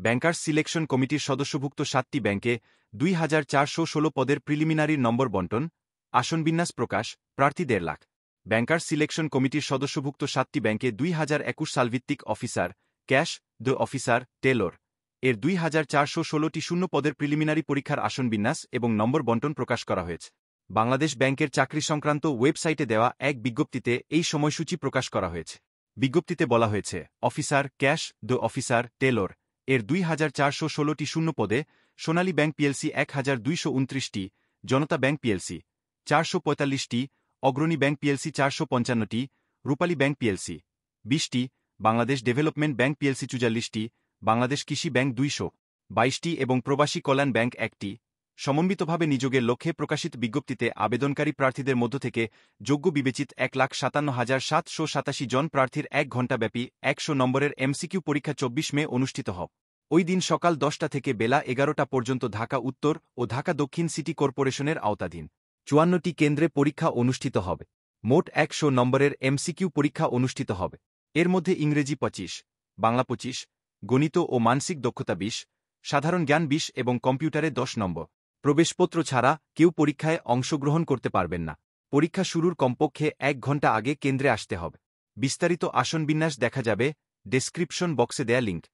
Bankers selection কমিটির সদস্যভুক্ত 7টি ব্যাংকে 2416 পদের প্রিলিমিনারি নম্বর বন্টন, আসনবিন্যাস প্রকাশ, প্রার্থী 1.5 লাখ। ব্যাংকার্স সিলেকশন কমিটির সদস্যভুক্ত 7টি ব্যাংকে 2021 সালভিত্তিক officer, cash, the officer, teller এর 2416টি শূন্য পদের প্রিলিমিনারি পরীক্ষার আসনবিন্যাস এবং নম্বর বন্টন প্রকাশ করা হয়েছে। বাংলাদেশ ব্যাংকের চাকরি সংক্রান্ত ওয়েবসাইটে দেওয়া এক বিজ্ঞপ্তিতে এই সময়সূচি প্রকাশ করা হয়েছে। বিজ্ঞপ্তিতে বলা হয়েছে, officer, cash, the officer, teller এর 2416টি শূন্য পদে সোনালী ব্যাংক পিএলসি 1229টি, জনতা ব্যাংক পিএলসি 445টি, অগ্রণী ব্যাংক পিএলসি 455টি, রূপালী ব্যাংক পিএলসি 20টি, বাংলাদেশ ডেভেলপমেন্ট ব্যাংক পিএলসি 44টি, বাংলাদেশ কৃষি ব্যাংক 222টি এবং প্রবাসী কল্যাণ ব্যাংক 1টি। সমন্বিতভাবে নিযোগের লক্ষ্যে প্রকাশিত বিজ্ঞপ্তিতে আবেদনকারী প্রার্থীদের মধ্য থেকে যোগ্য বিবেচিত 1,57,787 জন প্রার্থীর 1 ঘণ্টাব্যাপী 100 নম্বরের এমসিকিউ পরীক্ষা 24 মে অনুষ্ঠিত হবে। ওই দিন সকাল 10টা থেকে বেলা 11টা পর্যন্ত ঢাকা উত্তর ও ঢাকা দক্ষিণ সিটি কর্পোরেশনের আওতাধীন 54টি কেন্দ্রে পরীক্ষা অনুষ্ঠিত হবে। মোট 100 নম্বরের এমসিকিউ পরীক্ষা অনুষ্ঠিত হবে। এর মধ্যে ইংরেজি 25, বাংলা 25, গণিত ও মানসিক দক্ষতা 20, সাধারণ জ্ঞান 20 এবং কম্পিউটারে 10 নম্বর। প্রবেশপত্র ছাড়া কেউ পরীক্ষায় অংশগ্রহণ করতে পারবেন না। পরীক্ষা শুরুর কমপক্ষে 1 ঘণ্টা আগে কেন্দ্রে আসতে হবে। বিস্তারিত আসনবিন্যাস দেখা যাবে ডেসক্রিপশন বক্সে দেয়া লিঙ্ক।